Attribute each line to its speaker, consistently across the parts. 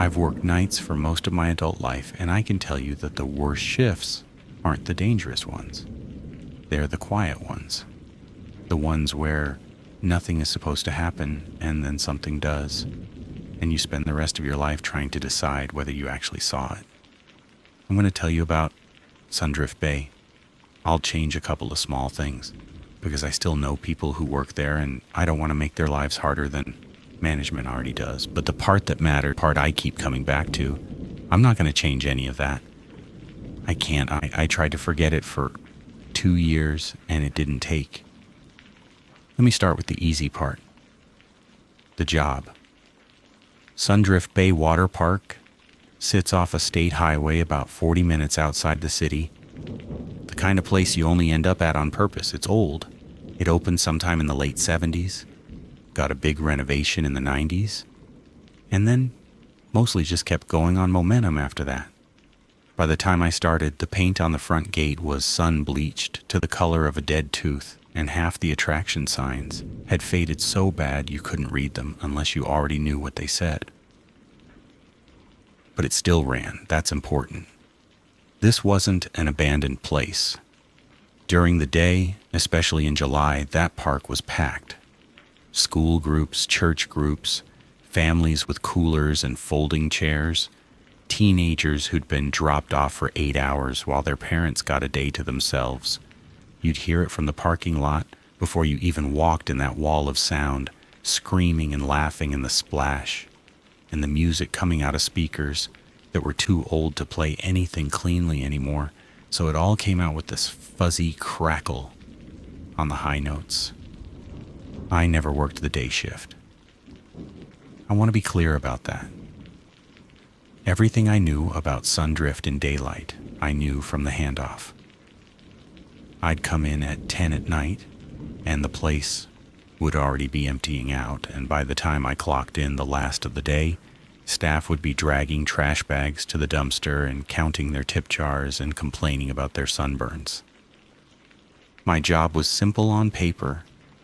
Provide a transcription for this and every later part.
Speaker 1: I've worked nights for most of my adult life, and I can tell you that the worst shifts aren't the dangerous ones. They're the quiet ones. The ones where nothing is supposed to happen and then something does, and you spend the rest of your life trying to decide whether you actually saw it. I'm going to tell you about Sundrift Bay. I'll change a couple of small things because I still know people who work there, and I don't want to make their lives harder than management already does. But the part that mattered, part I keep coming back to, I'm not going to change any of that. I can't. I tried to forget it for 2 years and it didn't take. Let me start with the easy part. The job. Sundrift Bay Water Park sits off a state highway about 40 minutes outside the city. The kind of place you only end up at on purpose. It's old. It opened sometime in the late 70s, got a big renovation in the 90s, and then mostly just kept going on momentum after that. By the time I started, the paint on the front gate was sun-bleached to the color of a dead tooth, and half the attraction signs had faded so bad you couldn't read them unless you already knew what they said. But it still ran. That's important. This wasn't an abandoned place. During the day, especially in July, that park was packed. School groups, church groups, families with coolers and folding chairs, teenagers who'd been dropped off for 8 hours while their parents got a day to themselves. You'd hear it from the parking lot before you even walked in that wall of sound, screaming and laughing in the splash, and the music coming out of speakers that were too old to play anything cleanly anymore, so it all came out with this fuzzy crackle on the high notes. I never worked the day shift. I want to be clear about that. Everything I knew about Sundrift in daylight, I knew from the handoff. I'd come in at 10 at night, and the place would already be emptying out, and by the time I clocked in the last of the day, staff would be dragging trash bags to the dumpster and counting their tip jars and complaining about their sunburns. My job was simple on paper: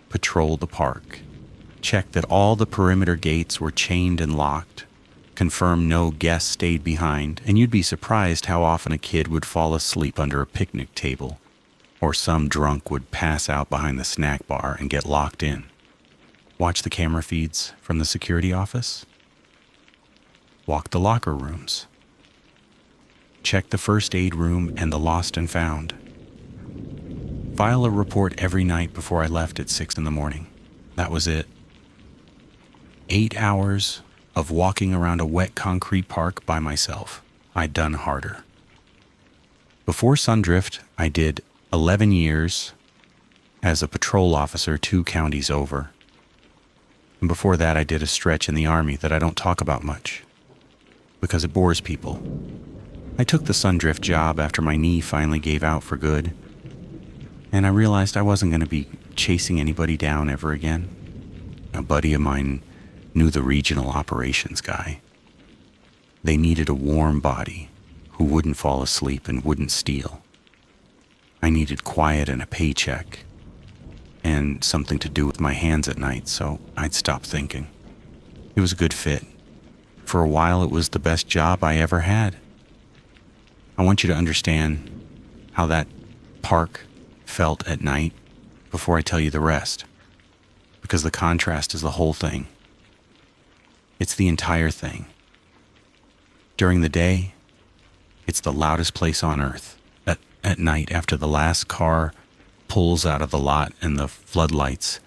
Speaker 1: patrol the park, check that all the perimeter gates were chained and locked, confirm no guests stayed behind, and you'd be surprised how often a kid would fall asleep under a picnic table, or some drunk would pass out behind the snack bar and get locked in. Watch the camera feeds from the security office. Walk the locker rooms. Check the first aid room and the lost and found. File a report every night before I left at 6 in the morning. That was it. 8 hours of walking around a wet concrete park by myself. I'd done harder. Before Sundrift, I did 11 years as a patrol officer 2 counties over. And before that, I did a stretch in the Army that I don't talk about much, because it bores people. I took the Sundrift job after my knee finally gave out for good, and I realized I wasn't going to be chasing anybody down ever again. A buddy of mine knew the regional operations guy. They needed a warm body who wouldn't fall asleep and wouldn't steal. I needed quiet and a paycheck and something to do with my hands at night, so I'd stop thinking. It was a good fit. For a while, it was the best job I ever had. I want you to understand how that park felt at night before I tell you the rest, because the contrast is the whole thing. It's the entire thing. During the day, it's the loudest place on earth. At night, after the last car pulls out of the lot and the floodlights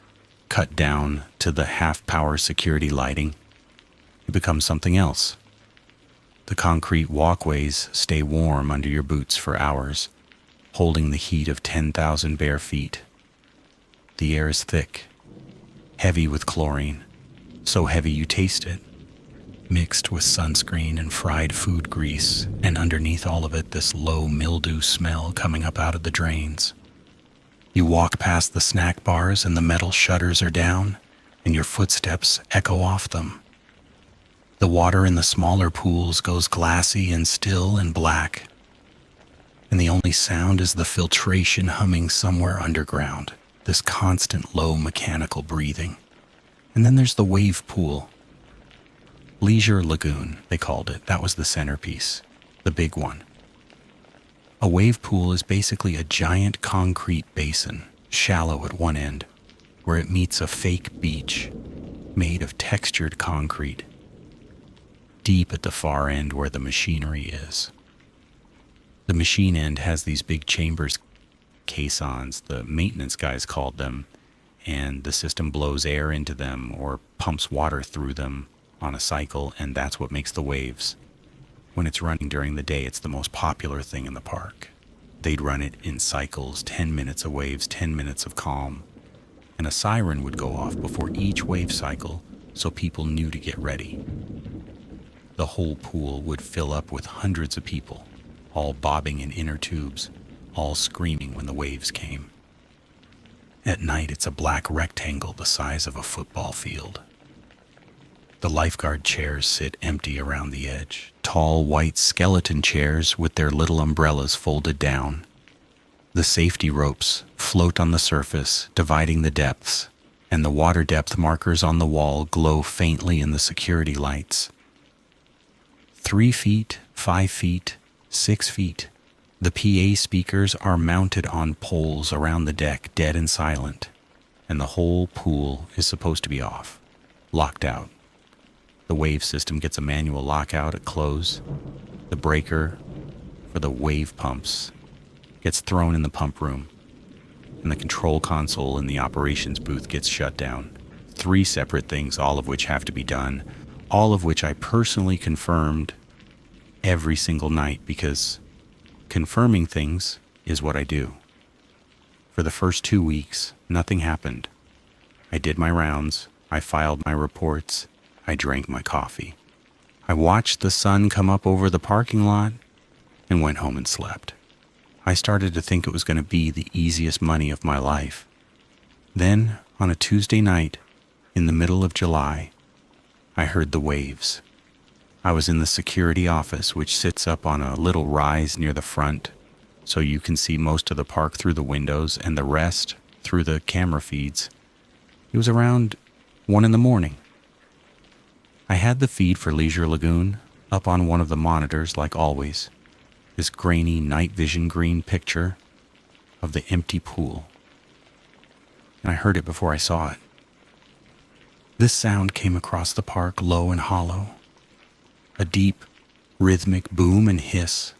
Speaker 1: cut down to the half-power security lighting, it becomes something else. The concrete walkways stay warm under your boots for hours, holding the heat of 10,000 bare feet. The air is thick, heavy with chlorine, so heavy you taste it, mixed with sunscreen and fried food grease, and underneath all of it, this low mildew smell coming up out of the drains. You walk past the snack bars and the metal shutters are down, and your footsteps echo off them. The water in the smaller pools goes glassy and still and black, and the only sound is the filtration humming somewhere underground, this constant low mechanical breathing. And then there's the wave pool. Leisure Lagoon, they called it. That was the centerpiece, the big one. A wave pool is basically a giant concrete basin, shallow at one end, where it meets a fake beach made of textured concrete, deep at the far end where the machinery is. The machine end has these big chambers, caissons, the maintenance guys called them, and the system blows air into them or pumps water through them on a cycle, and that's what makes the waves. When it's running during the day, it's the most popular thing in the park. They'd run it in cycles, 10 minutes of waves, 10 minutes of calm, and a siren would go off before each wave cycle so people knew to get ready. The whole pool would fill up with hundreds of people, all bobbing in inner tubes, all screaming when the waves came. At night, it's a black rectangle the size of a football field. The lifeguard chairs sit empty around the edge, tall white skeleton chairs with their little umbrellas folded down. The safety ropes float on the surface, dividing the depths, and the water depth markers on the wall glow faintly in the security lights. 3 feet, 5 feet, 6 feet. The PA speakers are mounted on poles around the deck, dead and silent, and the whole pool is supposed to be off, locked out. The wave system gets a manual lockout at close. The breaker for the wave pumps gets thrown in the pump room, and the control console in the operations booth gets shut down. 3 separate things, all of which have to be done, all of which I personally confirmed every single night, because confirming things is what I do. For the first 2 weeks, nothing happened. I did my rounds, I filed my reports, I drank my coffee. I watched the sun come up over the parking lot and went home and slept. I started to think it was going to be the easiest money of my life. Then, on a Tuesday night, in the middle of July, I heard the waves. I was in the security office, which sits up on a little rise near the front, so you can see most of the park through the windows and the rest through the camera feeds. It was around 1 a.m. I had the feed for Leisure Lagoon up on one of the monitors like always, this grainy night vision green picture of the empty pool. And I heard it before I saw it. This sound came across the park low and hollow, a deep, rhythmic boom and hiss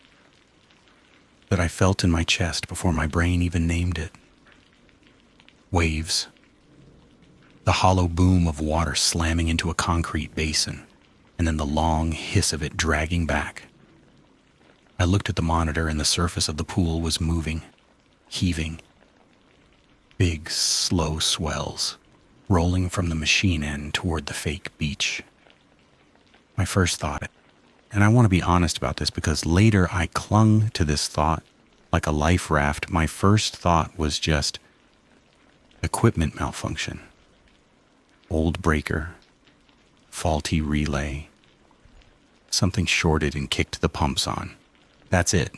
Speaker 1: that I felt in my chest before my brain even named it. Waves. The hollow boom of water slamming into a concrete basin, and then the long hiss of it dragging back. I looked at the monitor, and the surface of the pool was moving, heaving. Big, slow swells, rolling from the machine end toward the fake beach. My first thought, and I want to be honest about this because later I clung to this thought like a life raft, my first thought was just equipment malfunction. Old breaker, faulty relay, something shorted and kicked the pumps on. That's it.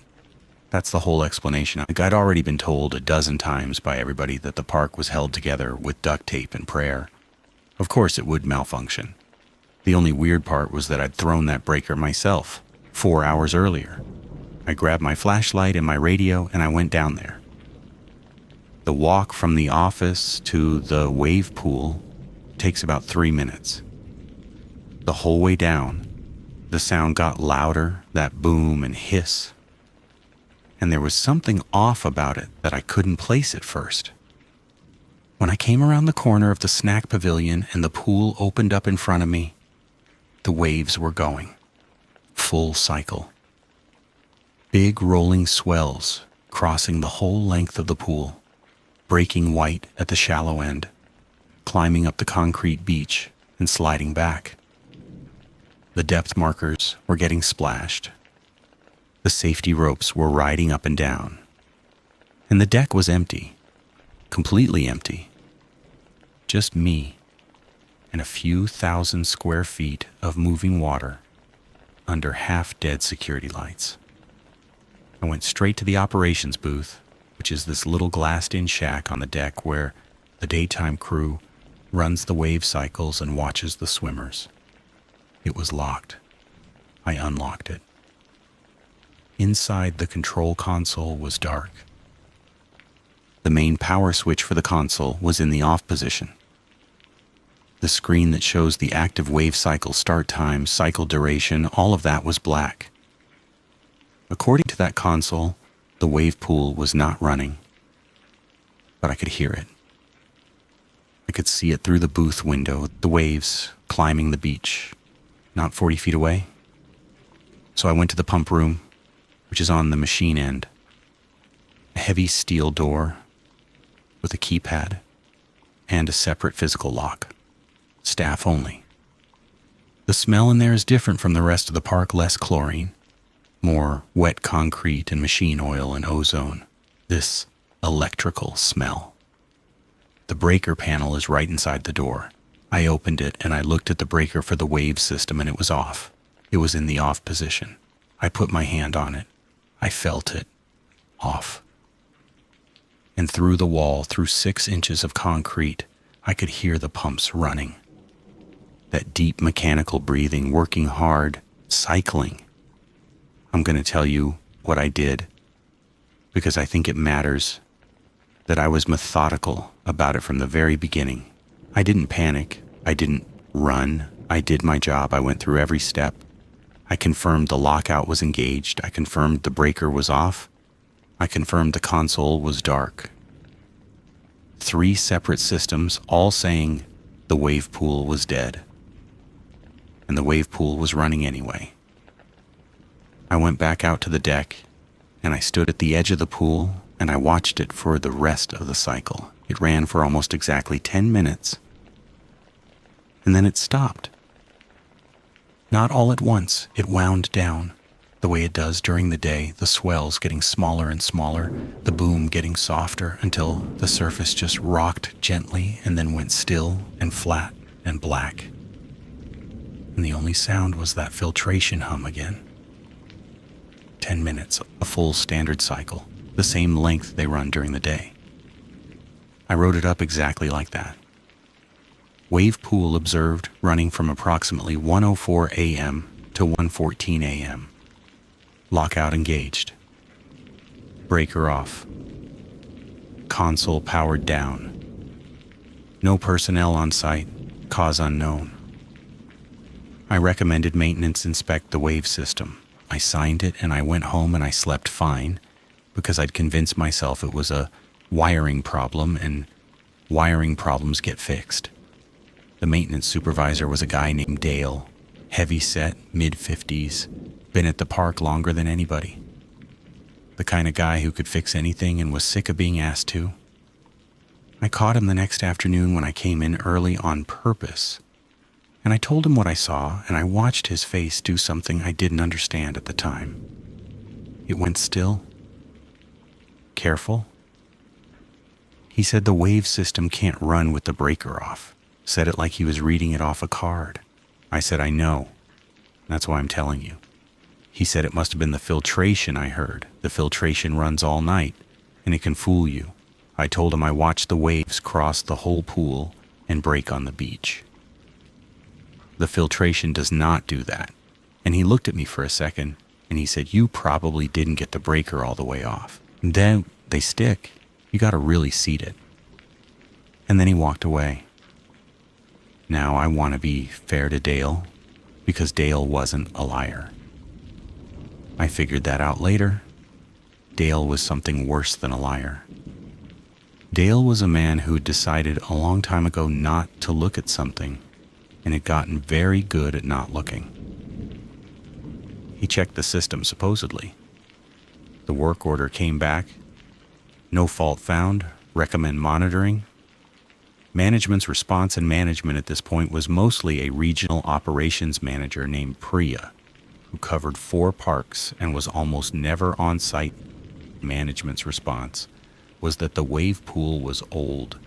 Speaker 1: That's the whole explanation. Like, I'd already been told a dozen times by everybody that the park was held together with duct tape and prayer. Of course it would malfunction. The only weird part was that I'd thrown that breaker myself 4 hours earlier. I grabbed my flashlight and my radio and I went down there. The walk from the office to the wave pool takes about 3 minutes. The whole way down, the sound got louder, that boom and hiss. And there was something off about it that I couldn't place at first. When I came around the corner of the snack pavilion and the pool opened up in front of me, the waves were going. Full cycle. Big rolling swells crossing the whole length of the pool, breaking white at the shallow end, climbing up the concrete beach and sliding back. The depth markers were getting splashed. The safety ropes were riding up and down. And the deck was empty, completely empty. Just me and a few thousand square feet of moving water under half-dead security lights. I went straight to the operations booth, which is this little glassed-in shack on the deck where the daytime crew runs the wave cycles and watches the swimmers. It was locked. I unlocked it. Inside the control console was dark. The main power switch for the console was in the off position. The screen that shows the active wave cycle start time, cycle duration, all of that was black. According to that console, the wave pool was not running, but I could hear it. I could see it through the booth window, the waves climbing the beach, not 40 feet away. So I went to the pump room, which is on the machine end. A heavy steel door with a keypad and a separate physical lock. Staff only. The smell in there is different from the rest of the park, less chlorine, more wet concrete and machine oil and ozone. This electrical smell. The breaker panel is right inside the door. I opened it and I looked at the breaker for the wave system and it was off. It was in the off position. I put my hand on it. I felt it. Off. And through the wall, through 6 inches of concrete, I could hear the pumps running. That deep mechanical breathing, working hard, cycling. I'm going to tell you what I did because I think it matters that I was methodical about it from the very beginning. I didn't panic. I didn't run. I did my job. I went through every step. I confirmed the lockout was engaged. I confirmed the breaker was off. I confirmed the console was dark. 3 separate systems all saying the wave pool was dead. And the wave pool was running anyway. I went back out to the deck and I stood at the edge of the pool and I watched it for the rest of the cycle. It ran for almost exactly 10 minutes. And then it stopped. Not all at once, it wound down, the way it does during the day, the swells getting smaller and smaller, the boom getting softer until the surface just rocked gently and then went still and flat and black. And the only sound was that filtration hum again. 10 minutes, a full standard cycle, the same length they run during the day. I wrote it up exactly like that. Wave pool observed running from approximately 1:04 a.m. to 1:14 a.m. Lockout engaged. Breaker off. Console powered down. No personnel on site. Cause unknown. I recommended maintenance inspect the wave system. I signed it and I went home and I slept fine because I'd convinced myself it was a wiring problem and wiring problems get fixed. The maintenance supervisor was a guy named Dale, heavy-set, mid-50s, been at the park longer than anybody. The kind of guy who could fix anything and was sick of being asked to. I caught him the next afternoon when I came in early on purpose, and I told him what I saw, and I watched his face do something I didn't understand at the time. It went still. Careful. He said the wave system can't run with the breaker off. Said it like he was reading it off a card. I said, I know. That's why I'm telling you. He said it must have been the filtration I heard. The filtration runs all night, and it can fool you. I told him I watched the waves cross the whole pool and break on the beach. The filtration does not do that. And he looked at me for a second, and he said, you probably didn't get the breaker all the way off. And then they stick. You got to really seat it. And then he walked away. Now I want to be fair to Dale, because Dale wasn't a liar. I figured that out later. Dale was something worse than a liar. Dale was a man who had decided a long time ago not to look at something, and had gotten very good at not looking. He checked the system, supposedly. The work order came back. No fault found. Recommend monitoring. Management's response and management at this point was mostly a regional operations manager named Priya, who covered 4 parks and was almost never on site. Management's response was that the wave pool was old,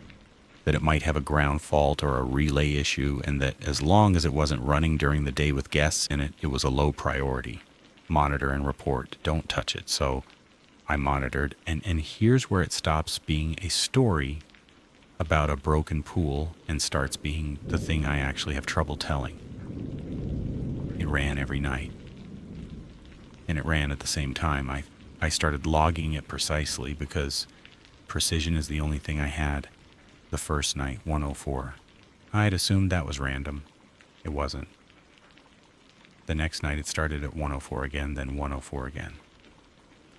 Speaker 1: that it might have a ground fault or a relay issue, and that as long as it wasn't running during the day with guests in it, it was a low priority. Monitor and report. Don't touch it. So I monitored, and here's where it stops being a story about a broken pool and starts being the thing I actually have trouble telling. It ran every night. And it ran at the same time. I started logging it precisely because precision is the only thing I had. The first night, 104. I had assumed that was random. It wasn't. The next night it started at 104 again, then 104 again.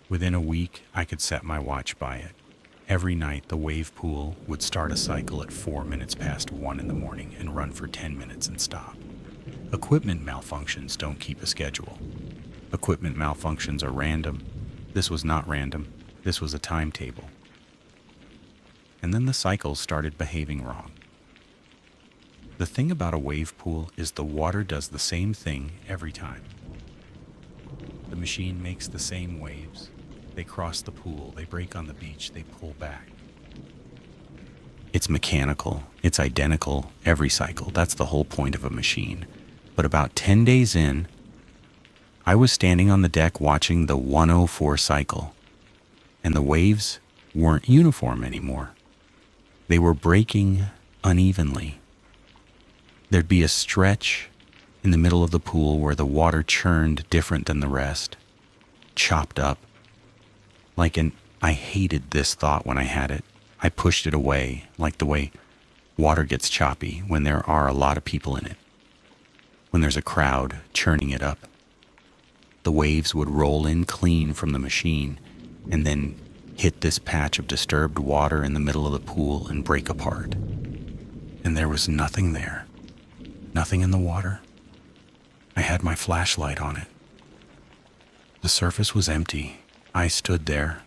Speaker 1: Within a week, I could set my watch by it. Every night, the wave pool would start a cycle at 4 minutes past 1 in the morning and run for 10 minutes and stop. Equipment malfunctions don't keep a schedule. Equipment malfunctions are random. This was not random. This was a timetable. And then the cycles started behaving wrong. The thing about a wave pool is the water does the same thing every time. The machine makes the same waves. They cross the pool, they break on the beach, they pull back. It's mechanical, it's identical every cycle. That's the whole point of a machine. But about 10 days in, I was standing on the deck watching the 104 cycle, and the waves weren't uniform anymore. They were breaking unevenly. There'd be a stretch in the middle of the pool where the water churned different than the rest, chopped up. I hated this thought when I had it. I pushed it away, like the way water gets choppy when there are a lot of people in it. When there's a crowd churning it up. The waves would roll in clean from the machine and then hit this patch of disturbed water in the middle of the pool and break apart. And there was nothing there. Nothing in the water. I had my flashlight on it. The surface was empty. I stood there,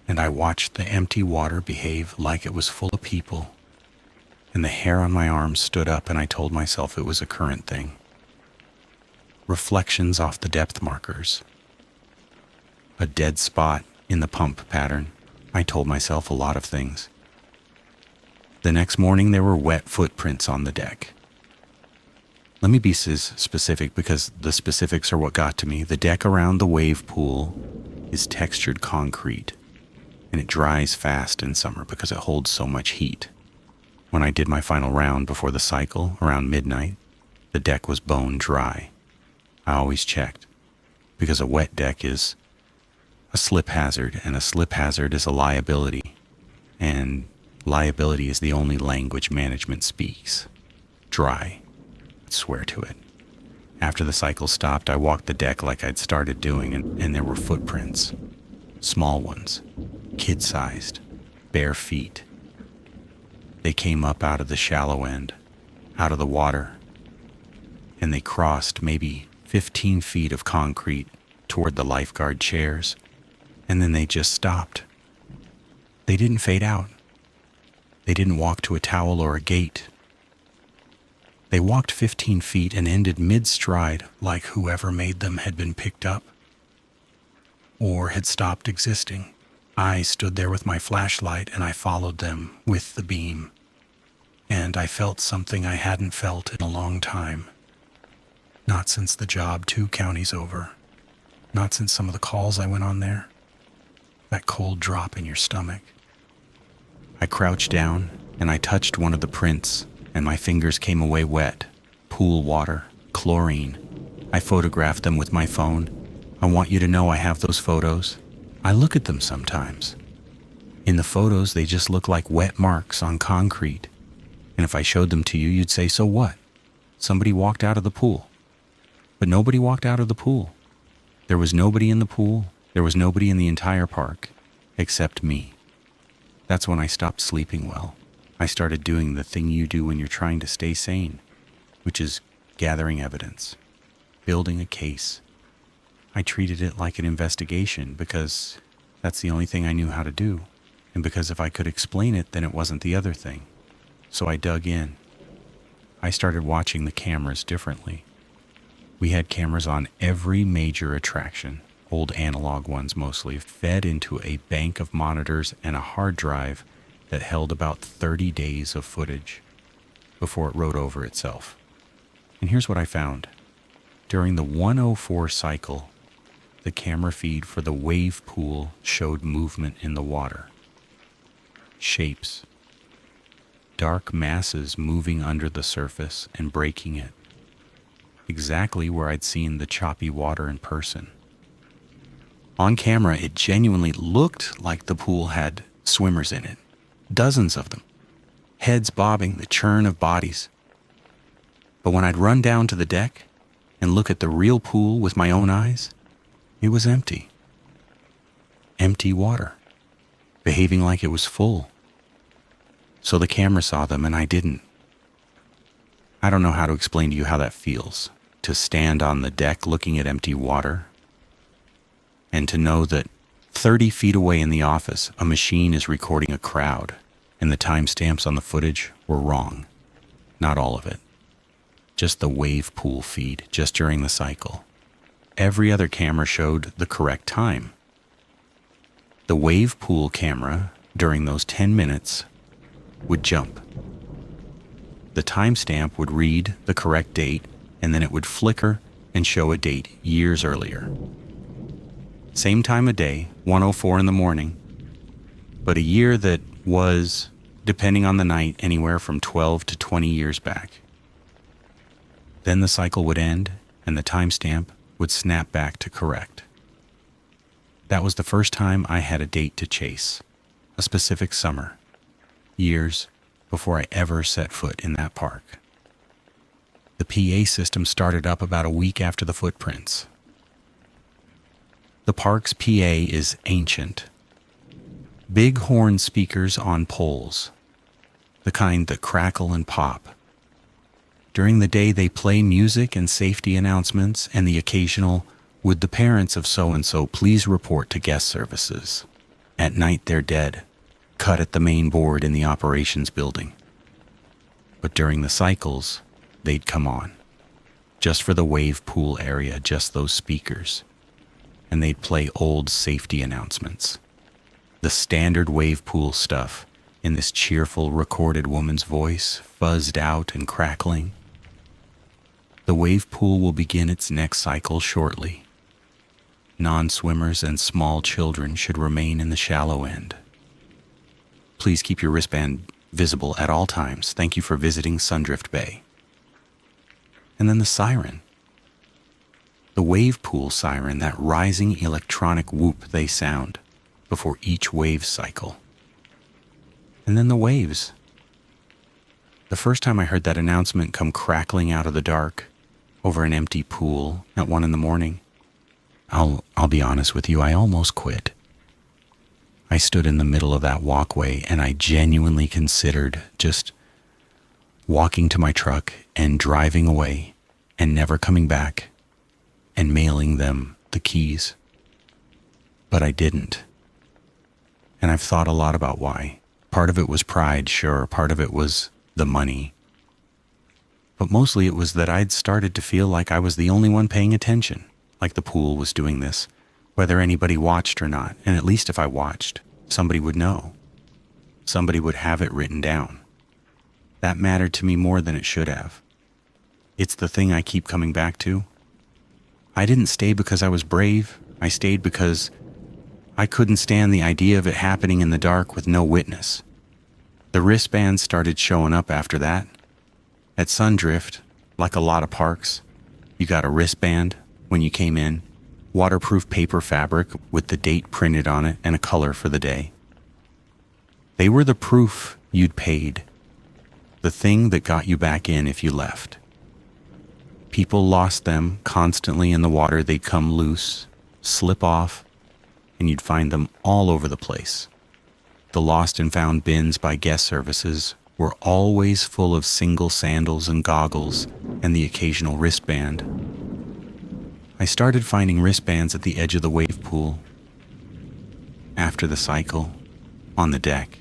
Speaker 1: and I watched the empty water behave like it was full of people, and the hair on my arms stood up, and I told myself it was a current thing. Reflections off the depth markers. A dead spot in the pump pattern. I told myself a lot of things. The next morning, there were wet footprints on the deck. Let me be specific because the specifics are what got to me. The deck around the wave pool is textured concrete, and it dries fast in summer because it holds so much heat. When I did my final round before the cycle, around midnight, the deck was bone dry. I always checked, because a wet deck is a slip hazard, and a slip hazard is a liability, and liability is the only language management speaks. Dry. I'd swear to it. After the cycle stopped, I walked the deck like I'd started doing, and there were footprints. Small ones, kid-sized, bare feet. They came up out of the shallow end, out of the water, and they crossed maybe 15 feet of concrete toward the lifeguard chairs, and then they just stopped. They didn't fade out. They didn't walk to a towel or a gate. They walked 15 feet and ended mid-stride like whoever made them had been picked up or had stopped existing. I stood there with my flashlight and I followed them with the beam. And I felt something I hadn't felt in a long time. Not since the job 2 counties over. Not since some of the calls I went on there. That cold drop in your stomach. I crouched down and I touched one of the prints, and my fingers came away wet. Pool water, chlorine. I photographed them with my phone. I want you to know I have those photos. I look at them sometimes. In the photos, they just look like wet marks on concrete. And if I showed them to you, you'd say, so what? Somebody walked out of the pool. But nobody walked out of the pool. There was nobody in the pool. There was nobody in the entire park, except me. That's when I stopped sleeping well. I started doing the thing you do when you're trying to stay sane, which is gathering evidence, building a case. I treated it like an investigation because that's the only thing I knew how to do, and because if I could explain it, then it wasn't the other thing. So I dug in. I started watching the cameras differently. We had cameras on every major attraction, old analog ones mostly, fed into a bank of monitors and a hard drive that held about 30 days of footage before it wrote over itself. And here's what I found. During the 104 cycle, the camera feed for the wave pool showed movement in the water. Shapes. Dark masses moving under the surface and breaking it. exactly where I'd seen the choppy water in person. On camera, it genuinely looked like the pool had swimmers in it, dozens of them, heads bobbing, the churn of bodies. But when I'd run down to the deck and look at the real pool with my own eyes, it was empty. Empty water, behaving like it was full. So the camera saw them and I didn't. I don't know how to explain to you how that feels, to stand on the deck looking at empty water, and to know that 30 feet away in the office, a machine is recording a crowd, and the timestamps on the footage were wrong. Not all of it. Just the wave pool feed, just during the cycle. Every other camera showed the correct time. The wave pool camera, during those 10 minutes, would jump. The timestamp would read the correct date, and then it would flicker and show a date years earlier. Same time of day, 1:04 in the morning, but a year that was, depending on the night, anywhere from 12 to 20 years back. Then the cycle would end, and the timestamp would snap back to correct. That was the first time I had a date to chase, a specific summer, years before I ever set foot in that park. The PA system started up about a week after the footprints. The park's PA is ancient. Big horn speakers on poles, the kind that crackle and pop. During the day, they play music and safety announcements and the occasional, "Would the parents of so-and-so please report to guest services?" At night, they're dead, cut at the main board in the operations building. But during the cycles, they'd come on, just for the wave pool area, just those speakers. And they'd play old safety announcements. The standard wave pool stuff in this cheerful recorded woman's voice, fuzzed out and crackling. The wave pool will begin its next cycle shortly. Non-swimmers and small children should remain in the shallow end. Please keep your wristband visible at all times. Thank you for visiting Sundrift Bay. And then the siren. The wave pool siren, that rising electronic whoop they sound before each wave cycle. And then the waves. The first time I heard that announcement come crackling out of the dark over an empty pool at 1 a.m, I'll be honest with you, I almost quit. I stood in the middle of that walkway and I genuinely considered just walking to my truck and driving away and never coming back and mailing them the keys. But I didn't. And I've thought a lot about why. Part of it was pride, sure. Part of it was the money. But mostly it was that I'd started to feel like I was the only one paying attention, like the pool was doing this, whether anybody watched or not. And at least if I watched, somebody would know. Somebody would have it written down. That mattered to me more than it should have. It's the thing I keep coming back to. I didn't stay because I was brave. I stayed because I couldn't stand the idea of it happening in the dark with no witness. The wristbands started showing up after that. At Sundrift, like a lot of parks, you got a wristband when you came in, waterproof paper fabric with the date printed on it and a color for the day. They were the proof you'd paid, the thing that got you back in if you left. People lost them constantly in the water. They'd come loose, slip off, and you'd find them all over the place. The lost and found bins by guest services were always full of single sandals and goggles and the occasional wristband. I started finding wristbands at the edge of the wave pool, after the cycle, on the deck,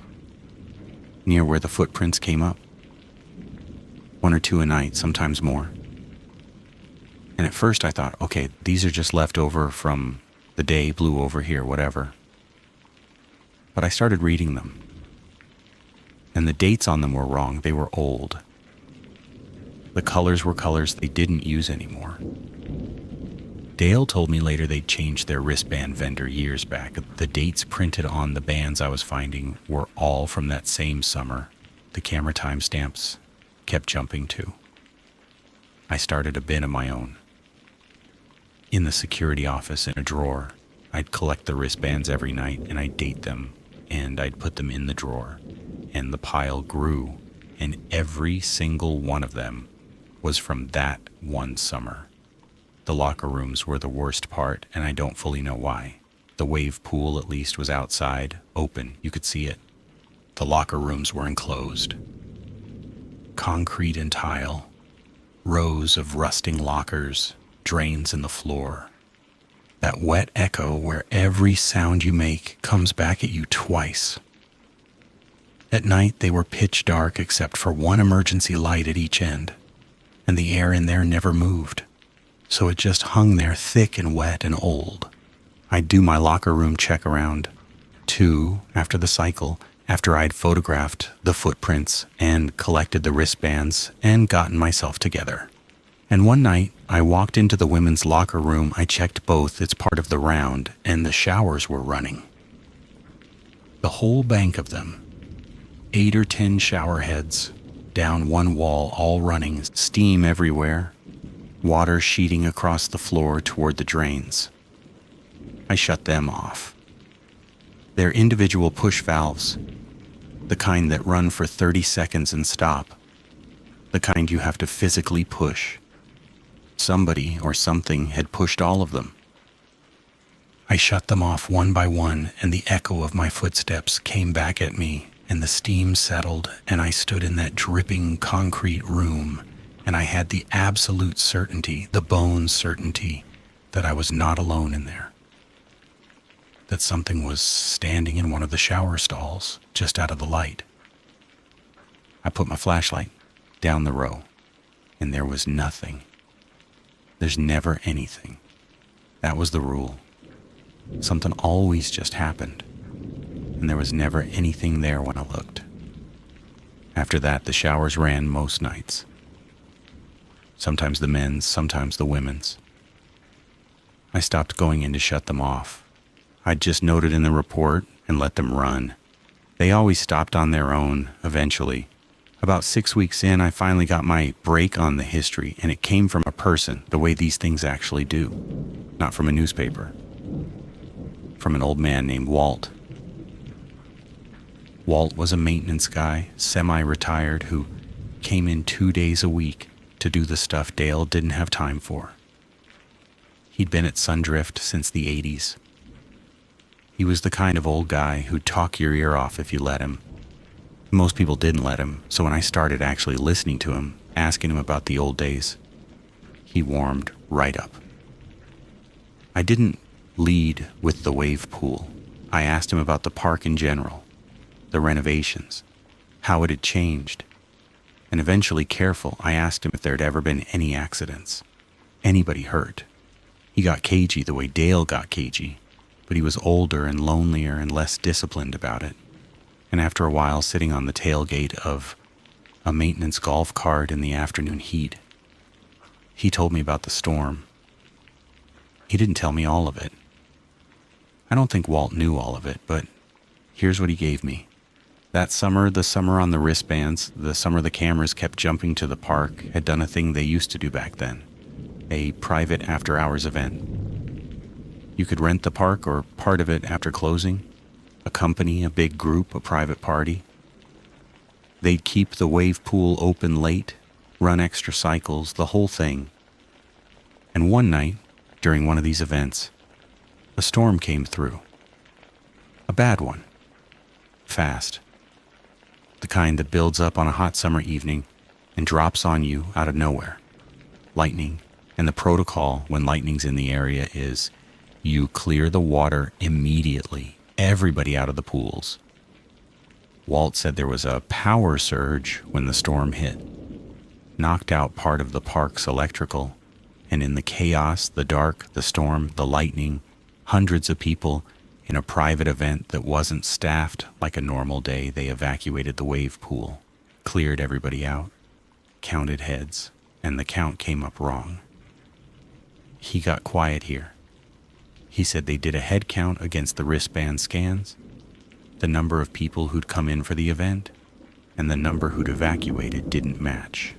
Speaker 1: near where the footprints came up. 1 or 2 a night, sometimes more. And at first I thought, okay, these are just left over from the day, blew over here, whatever. But I started reading them. And the dates on them were wrong. They were old. The colors were colors they didn't use anymore. Dale told me later they'd changed their wristband vendor years back. The dates printed on the bands I was finding were all from that same summer. The camera timestamps kept jumping too. I started a bin of my own. In the security office in a drawer, I'd collect the wristbands every night and I'd date them and I'd put them in the drawer. And the pile grew, and every single one of them was from that one summer. The locker rooms were the worst part, and I don't fully know why. The wave pool, at least, was outside, open. You could see it. The locker rooms were enclosed. Concrete and tile, rows of rusting lockers, drains in the floor. That wet echo where every sound you make comes back at you twice. At night, they were pitch dark except for one emergency light at each end, and the air in there never moved, so it just hung there thick and wet and old. I'd do my locker room check around 2 after the cycle, after I'd photographed the footprints and collected the wristbands and gotten myself together. And one night, I walked into the women's locker room. I checked both, it's part of the round, and the showers were running. The whole bank of them. 8 or 10 shower heads, down one wall, all running, steam everywhere, water sheeting across the floor toward the drains. I shut them off. They're individual push valves, the kind that run for 30 seconds and stop, the kind you have to physically push. Somebody or something had pushed all of them. I shut them off one by one, and the echo of my footsteps came back at me, and the steam settled, and I stood in that dripping concrete room, and I had the absolute certainty, the bone certainty, that I was not alone in there. That something was standing in one of the shower stalls, just out of the light. I put my flashlight down the row, and there was nothing. There's never anything. That was the rule. Something always just happened, and there was never anything there when I looked. After that, the showers ran most nights. Sometimes the men's, sometimes the women's. I stopped going in to shut them off. I'd just noted in the report and let them run. They always stopped on their own, eventually. About 6 weeks in, I finally got my break on the history, and it came from a person, the way these things actually do. Not from a newspaper. From an old man named Walt. Walt was a maintenance guy, semi-retired, who came in 2 days a week to do the stuff Dale didn't have time for. He'd been at Sundrift since the 80s. He was the kind of old guy who'd talk your ear off if you let him. Most people didn't let him, so when I started actually listening to him, asking him about the old days, he warmed right up. I didn't lead with the wave pool. I asked him about the park in general, the renovations, how it had changed, and eventually, careful, I asked him if there had ever been any accidents, anybody hurt. He got cagey the way Dale got cagey, but he was older and lonelier and less disciplined about it. And after a while, sitting on the tailgate of a maintenance golf cart in the afternoon heat, he told me about the storm. He didn't tell me all of it. I don't think Walt knew all of it, but here's what he gave me. That summer, the summer on the wristbands, the summer the cameras kept jumping to the park, had done a thing they used to do back then, a private after-hours event. You could rent the park or part of it after closing, a company, a big group, a private party. They'd keep the wave pool open late, run extra cycles, the whole thing. And one night, during one of these events, a storm came through. A bad one. Fast. The kind that builds up on a hot summer evening and drops on you out of nowhere. Lightning, and the protocol when lightning's in the area is you clear the water immediately, everybody out of the pools. Walt said there was a power surge when the storm hit, knocked out part of the park's electrical, and in the chaos, the dark, the storm, the lightning, hundreds of people in a private event that wasn't staffed like a normal day, they evacuated the wave pool, cleared everybody out, counted heads, and the count came up wrong. He got quiet here. He said they did a head count against the wristband scans, the number of people who'd come in for the event, and the number who'd evacuated didn't match.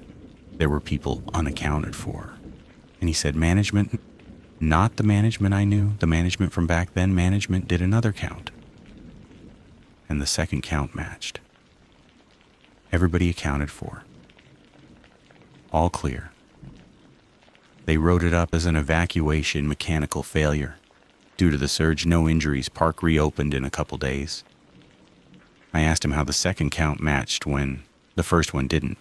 Speaker 1: There were people unaccounted for. And he said, management, not the management I knew, the management from back then, management did another count. And the second count matched. Everybody accounted for. All clear. They wrote it up as an evacuation mechanical failure. Due to the surge, no injuries, park reopened in a couple days. I asked him how the second count matched when the first one didn't.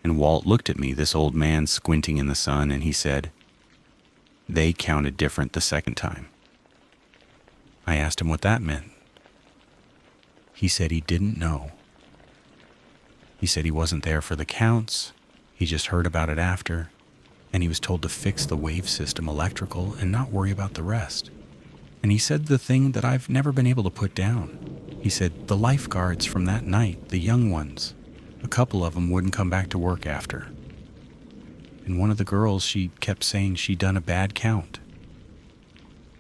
Speaker 1: And Walt looked at me, this old man squinting in the sun, and he said, they counted different the second time. I asked him what that meant. He said he didn't know. He said he wasn't there for the counts, he just heard about it after, and he was told to fix the wave system electrical and not worry about the rest. And he said the thing that I've never been able to put down. He said the lifeguards from that night, the young ones, a couple of them wouldn't come back to work after. And one of the girls, she kept saying she'd done a bad count.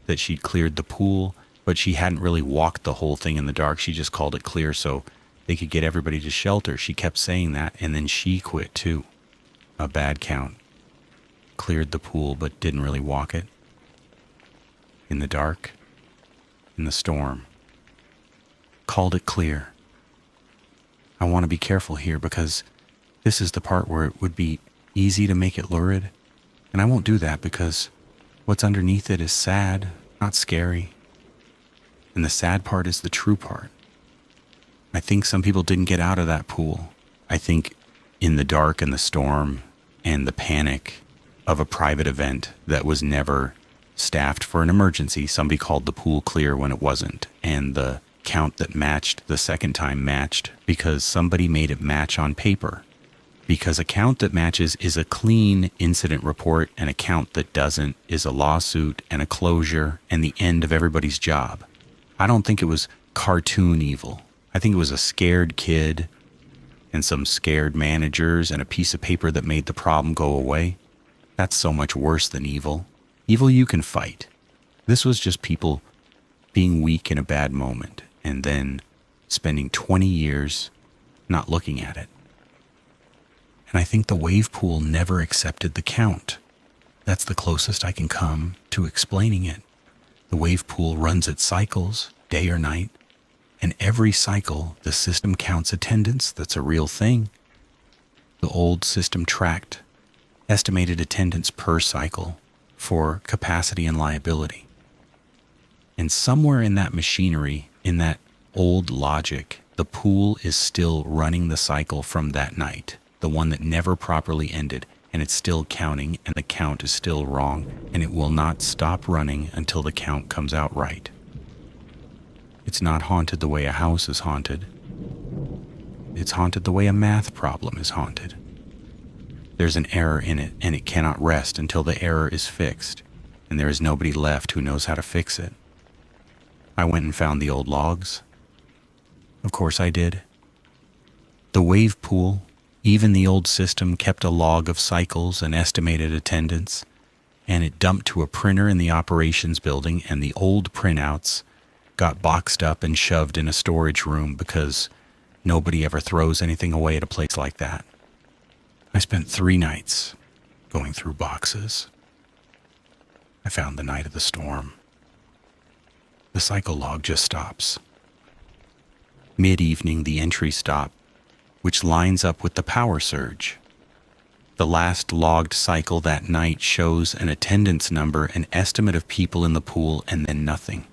Speaker 1: That she'd cleared the pool, but she hadn't really walked the whole thing in the dark. She just called it clear so they could get everybody to shelter. She kept saying that, and then she quit too. A bad count. Cleared the pool, but didn't really walk it. In the dark. In the storm. Called it clear. I want to be careful here because this is the part where it would be easy to make it lurid. And I won't do that because what's underneath it is sad, not scary. And the sad part is the true part. I think some people didn't get out of that pool. I think in the dark and the storm and the panic of a private event that was never staffed for an emergency, somebody called the pool clear when it wasn't. And the count that matched the second time matched because somebody made it match on paper. Because a count that matches is a clean incident report, and a count that doesn't is a lawsuit and a closure and the end of everybody's job. I don't think it was cartoon evil. I think it was a scared kid and some scared managers and a piece of paper that made the problem go away. That's so much worse than evil. Evil you can fight. This was just people being weak in a bad moment and then spending 20 years not looking at it. And I think the wave pool never accepted the count. That's the closest I can come to explaining it. The wave pool runs its cycles, day or night, and every cycle the system counts attendance. That's a real thing. The old system tracked estimated attendance per cycle for capacity and liability. And somewhere in that machinery, in that old logic, the pool is still running the cycle from that night, the one that never properly ended, and it's still counting, and the count is still wrong, and it will not stop running until the count comes out right. It's not haunted the way a house is haunted. It's haunted the way a math problem is haunted. There's an error in it, and it cannot rest until the error is fixed, and there is nobody left who knows how to fix it. I went and found the old logs. Of course I did. The wave pool, even the old system, kept a log of cycles and estimated attendance, and it dumped to a printer in the operations building, and the old printouts got boxed up and shoved in a storage room because nobody ever throws anything away at a place like that. I spent 3 nights going through boxes. I found the night of the storm. The cycle log just stops. Mid-evening, the entry stop, which lines up with the power surge. The last logged cycle that night shows an attendance number, an estimate of people in the pool, and then nothing.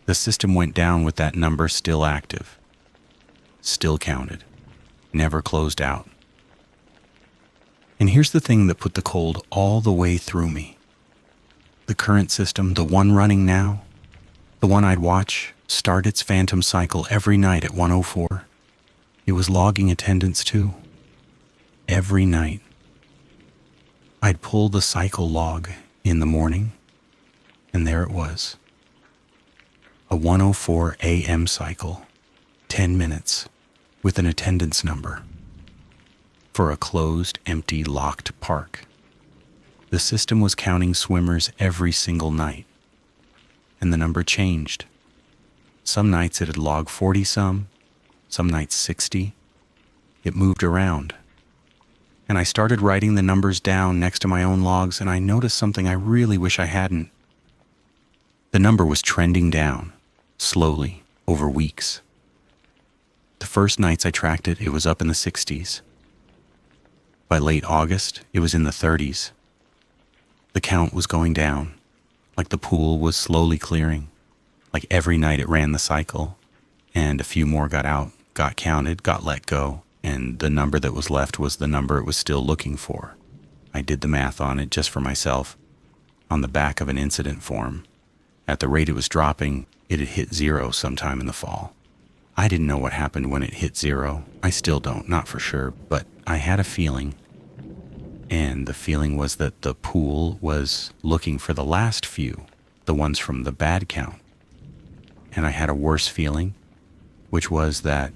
Speaker 1: The system went down with that number still active, still counted, never closed out. And here's the thing that put the cold all the way through me. The current system, the one running now, the one I'd watch start its phantom cycle every night at 1:04. It was logging attendance too. Every night. I'd pull the cycle log in the morning, and there it was. A 1:04 a.m. cycle, 10 minutes, with an attendance number. For a closed, empty, locked park. The system was counting swimmers every single night, and the number changed. Some nights it'd log 40-some nights 60. It moved around. And I started writing the numbers down next to my own logs, and I noticed something I really wish I hadn't. The number was trending down, slowly, over weeks. The first nights I tracked it, it was up in the 60s. By late August, it was in the 30s. The count was going down, like the pool was slowly clearing. Like every night it ran the cycle, and a few more got out, got counted, got let go, and the number that was left was the number it was still looking for. I did the math on it just for myself, on the back of an incident form. At the rate it was dropping, it had hit 0 sometime in the fall. I didn't know what happened when it hit 0. I still don't, not for sure, but I had a feeling. And the feeling was that the pool was looking for the last few, the ones from the bad count. And I had a worse feeling, which was that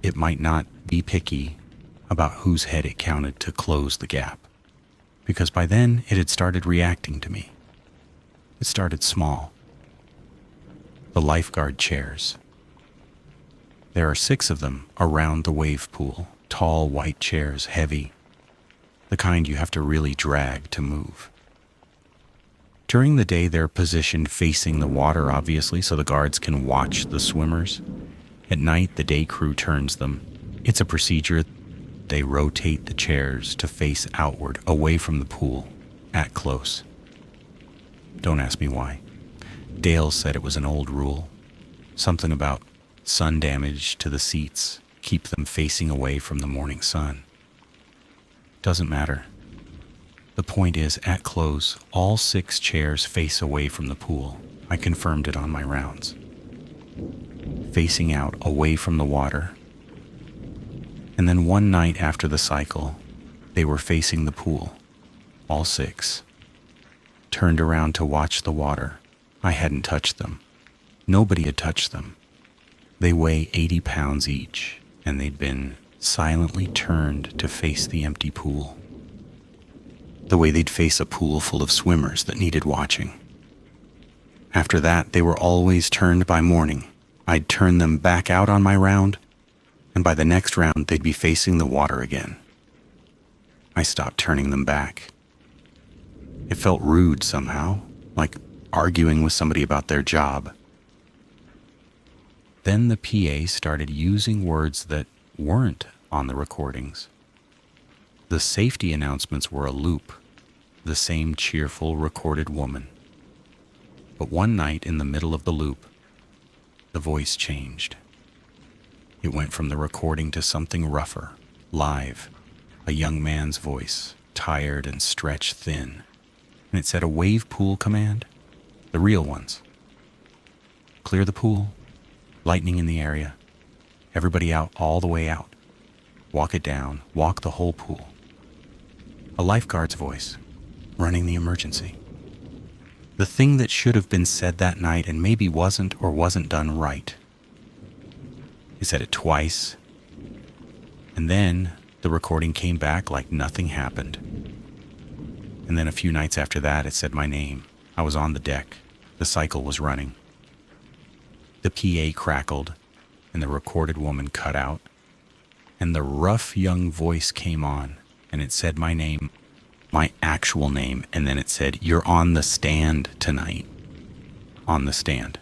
Speaker 1: it might not be picky about whose head it counted to close the gap. Because by then, it had started reacting to me. It started small. The lifeguard chairs. There are 6 of them around the wave pool, tall white chairs, heavy, the kind you have to really drag to move. During the day, they're positioned facing the water, obviously, so the guards can watch the swimmers. At night, the day crew turns them. It's a procedure. They rotate the chairs to face outward, away from the pool, at close. Don't ask me why. Dale said it was an old rule. Something about sun damage to the seats, keep them facing away from the morning sun. Doesn't matter. The point is, at close, all 6 chairs face away from the pool. I confirmed it on my rounds. Facing out, away from the water. And then one night after the cycle, they were facing the pool, all 6. Turned around to watch the water. I hadn't touched them. Nobody had touched them. They weigh 80 pounds each, and they'd been silently turned to face the empty pool. The way they'd face a pool full of swimmers that needed watching. After that, they were always turned by morning. I'd turn them back out on my round, and by the next round, they'd be facing the water again. I stopped turning them back. It felt rude somehow, like arguing with somebody about their job. Then the PA started using words that weren't on the recordings. The safety announcements were a loop, the same cheerful recorded woman. But one night in the middle of the loop, the voice changed. It went from the recording to something rougher, live, a young man's voice, tired and stretched thin. And it said a wave pool command, the real ones. Clear the pool, lightning in the area, everybody out all the way out. Walk it down, walk the whole pool. A lifeguard's voice, running the emergency. The thing that should have been said that night and maybe wasn't or wasn't done right. He said it twice, and then the recording came back like nothing happened. And then a few nights after that, it said my name. I was on the deck. The cycle was running. The PA crackled, and the recorded woman cut out, and the rough young voice came on, and it said my name, my actual name, and then it said, "You're on the stand tonight." On the stand.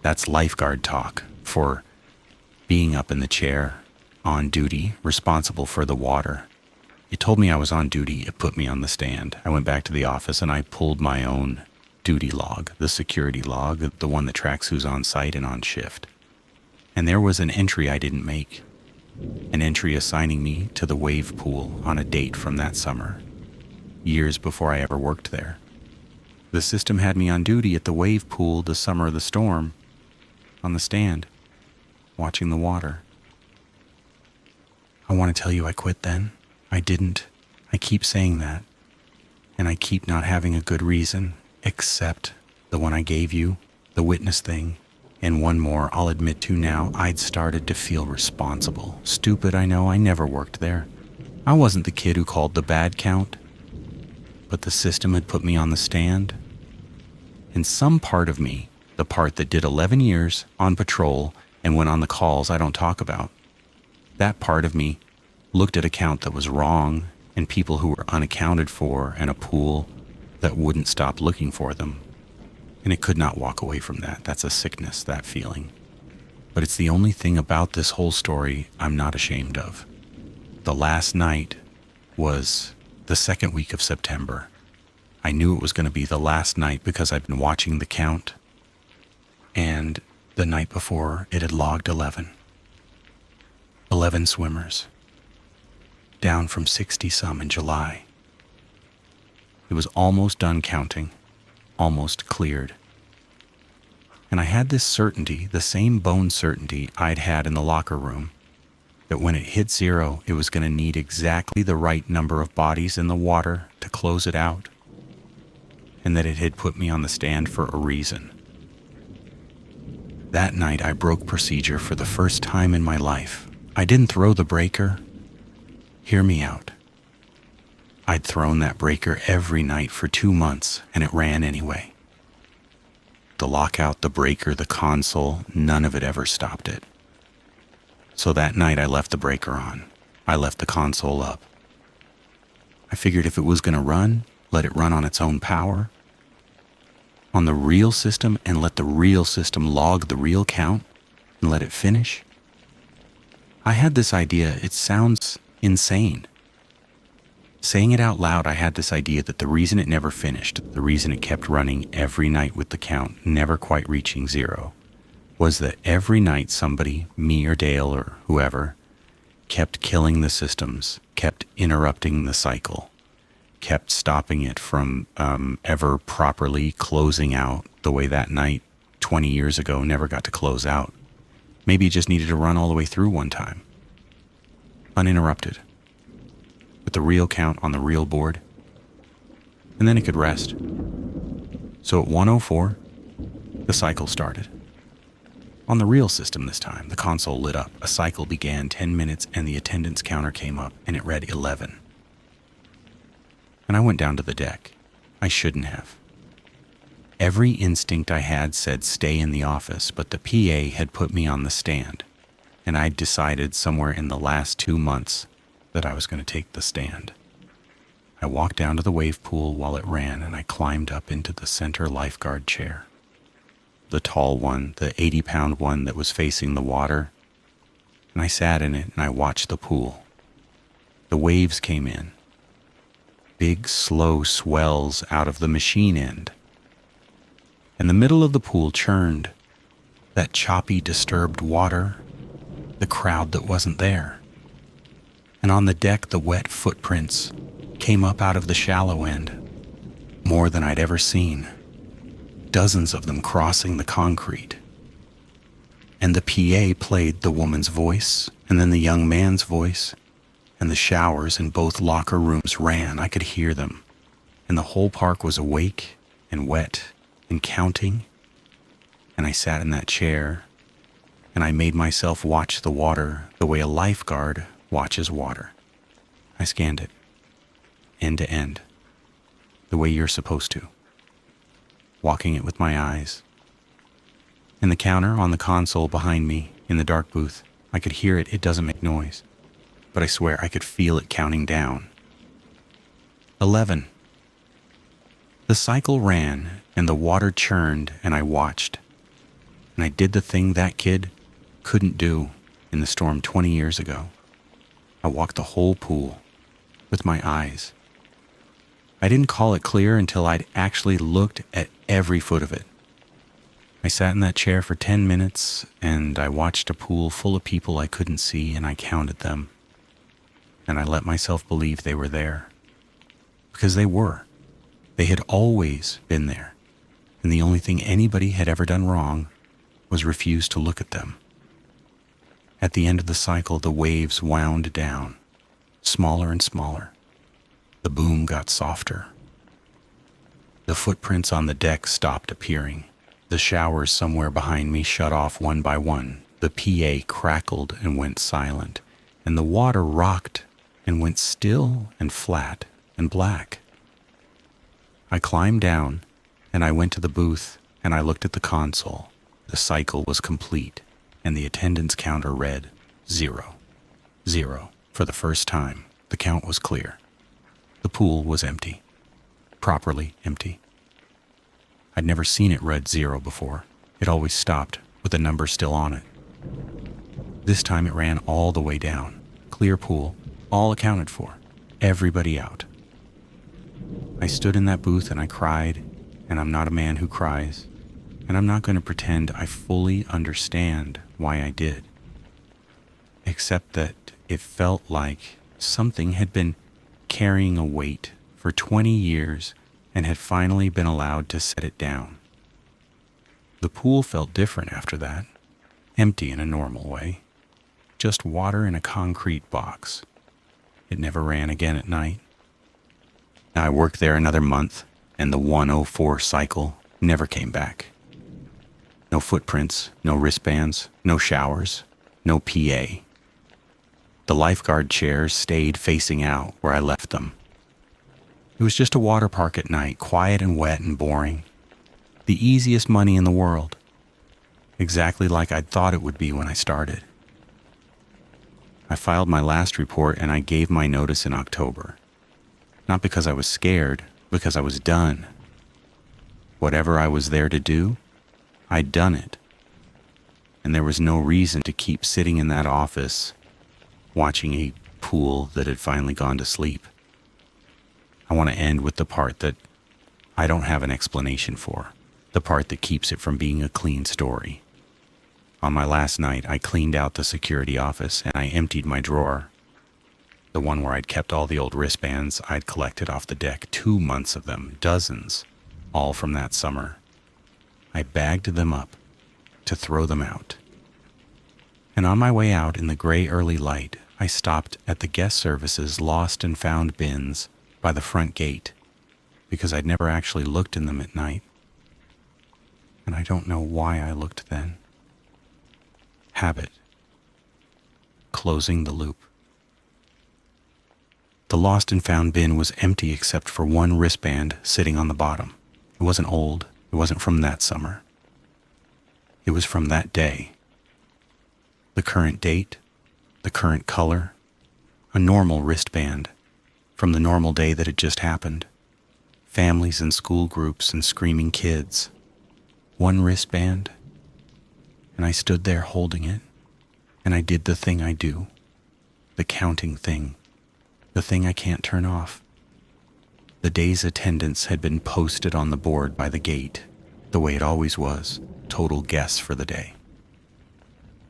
Speaker 1: That's lifeguard talk for being up in the chair, on duty, responsible for the water. It told me I was on duty. It put me on the stand. I went back to the office and I pulled my own duty log, the security log, the one that tracks who's on site and on shift. And there was an entry I didn't make, an entry assigning me to the wave pool on a date from that summer, years before I ever worked there. The system had me on duty at the wave pool the summer of the storm, on the stand, watching the water. I want to tell you I quit then. I didn't. I keep saying that. And I keep not having a good reason, except the one I gave you, the witness thing, and one more I'll admit to now. I'd started to feel responsible. Stupid, I know. I never worked there. I wasn't the kid who called the bad count. But the system had put me on the stand. And some part of me, the part that did 11 years on patrol and went on the calls I don't talk about, that part of me looked at a count that was wrong, and people who were unaccounted for, and a pool that wouldn't stop looking for them. And it could not walk away from that. That's a sickness, that feeling. But it's the only thing about this whole story I'm not ashamed of. The last night was the second week of September. I knew it was going to be the last night because I'd been watching the count, and the night before it had logged 11. 11 swimmers, down from 60-some in July. It was almost done counting, almost cleared. And I had this certainty, the same bone certainty I'd had in the locker room, that when it hit 0, it was going to need exactly the right number of bodies in the water to close it out, and that it had put me on the stand for a reason. That night I broke procedure for the first time in my life. I didn't throw the breaker. Hear me out. I'd thrown that breaker every night for 2 months, and it ran anyway. The lockout, the breaker, the console, none of it ever stopped it. So that night I left the breaker on. I left the console up. I figured if it was going to run, let it run on its own power, on the real system, and let the real system log the real count and let it finish. I had this idea. It sounds insane. Saying it out loud, I had this idea that the reason it never finished, the reason it kept running every night with the count, never quite reaching 0, was that every night somebody, me or Dale or whoever, kept killing the systems, kept interrupting the cycle, kept stopping it from ever properly closing out the way that night 20 years ago never got to close out. Maybe it just needed to run all the way through one time, uninterrupted, with the real count on the real board, and then it could rest. So at 1:04, the cycle started. On the real system this time, the console lit up. A cycle began 10 minutes and the attendance counter came up and it read 11. And I went down to the deck. I shouldn't have. Every instinct I had said stay in the office, but the PA had put me on the stand, and I'd decided somewhere in the last 2 months that I was going to take the stand. I walked down to the wave pool while it ran, and I climbed up into the center lifeguard chair. The tall one, the 80-pound one that was facing the water, and I sat in it and I watched the pool. The waves came in. Big, slow swells out of the machine end. And the middle of the pool churned. That choppy, disturbed water, the crowd that wasn't there. And on the deck, the wet footprints came up out of the shallow end, more than I'd ever seen. Dozens of them crossing the concrete. And the PA played the woman's voice, and then the young man's voice, and the showers in both locker rooms ran. I could hear them. And the whole park was awake and wet and counting. And I sat in that chair, and I made myself watch the water the way a lifeguard watches water. I scanned it, end to end, the way you're supposed to, walking it with my eyes. And the counter on the console behind me in the dark booth, I could hear it. It doesn't make noise, but I swear I could feel it counting down. 11. The cycle ran and the water churned, and I watched. And I did the thing that kid couldn't do in the storm 20 years ago. I walked the whole pool with my eyes. I didn't call it clear until I'd actually looked at every foot of it. I sat in that chair for 10 minutes and I watched a pool full of people I couldn't see, and I counted them. And I let myself believe they were there. Because they were. They had always been there. And the only thing anybody had ever done wrong was refuse to look at them. At the end of the cycle, the waves wound down, smaller and smaller. The boom got softer. The footprints on the deck stopped appearing. The showers somewhere behind me shut off one by one. The PA crackled and went silent, and the water rocked and went still and flat and black. I climbed down, and I went to the booth, and I looked at the console. The cycle was complete, and the attendance counter read 0, 0, For the first time, the count was clear. The pool was empty. Properly empty. I'd never seen it read 0 before. It always stopped with a number still on it. This time it ran all the way down. Clear pool, all accounted for. Everybody out. I stood in that booth and I cried, and I'm not a man who cries, and I'm not going to pretend I fully understand why I did. Except that it felt like something had been carrying a weight for 20 years and had finally been allowed to set it down. The pool felt different after that, empty in a normal way, just water in a concrete box. It never ran again at night. I worked there another month, and the 104 cycle never came back. No footprints, no wristbands, no showers, no PA. The lifeguard chairs stayed facing out where I left them. It was just a water park at night, quiet and wet and boring. The easiest money in the world. Exactly like I'd thought it would be when I started. I filed my last report and I gave my notice in October. Not because I was scared, because I was done. Whatever I was there to do, I'd done it. And there was no reason to keep sitting in that office watching a pool that had finally gone to sleep. I want to end with the part that I don't have an explanation for, the part that keeps it from being a clean story. On my last night, I cleaned out the security office and I emptied my drawer, the one where I'd kept all the old wristbands I'd collected off the deck, 2 months of them, dozens, all from that summer. I bagged them up to throw them out. And on my way out in the gray early light, I stopped at the guest services lost and found bins by the front gate because I'd never actually looked in them at night. And I don't know why I looked then. Habit. Closing the loop. The lost and found bin was empty except for one wristband sitting on the bottom. It wasn't old. It wasn't from that summer. It was from that day. The current date, the current color, a normal wristband from the normal day that had just happened. Families and school groups and screaming kids. One wristband, and I stood there holding it, and I did the thing I do, the counting thing, the thing I can't turn off. The day's attendance had been posted on the board by the gate, the way it always was, total guess for the day.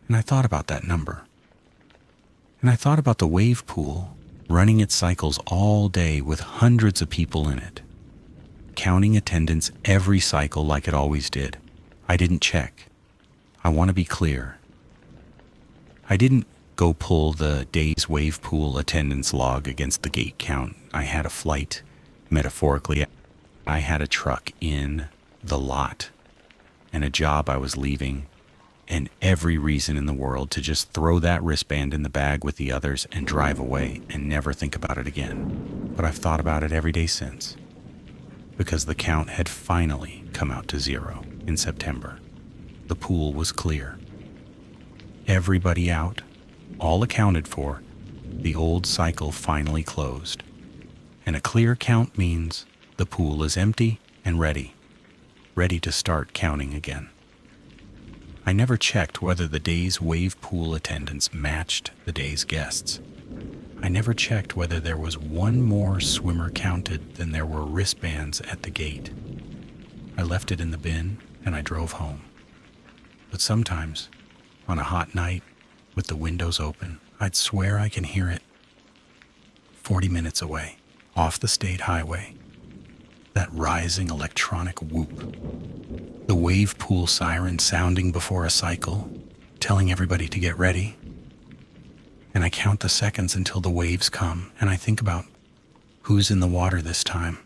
Speaker 1: And I thought about that number. And I thought about the wave pool running its cycles all day with hundreds of people in it, counting attendance every cycle like it always did. I didn't check. I want to be clear. I didn't go pull the day's wave pool attendance log against the gate count. I had a flight, metaphorically. I had a truck in the lot and a job I was leaving and every reason in the world to just throw that wristband in the bag with the others and drive away and never think about it again. But I've thought about it every day since, because the count had finally come out to 0 in September. The pool was clear. Everybody out, all accounted for, the old cycle finally closed. And a clear count means the pool is empty and ready to start counting again. I never checked whether the day's wave pool attendance matched the day's guests. I never checked whether there was one more swimmer counted than there were wristbands at the gate. I left it in the bin and I drove home. But sometimes, on a hot night with the windows open, I'd swear I can hear it. 40 minutes away, off the state highway. That rising electronic whoop. The wave pool siren sounding before a cycle, telling everybody to get ready. And I count the seconds until the waves come, and I think about who's in the water this time.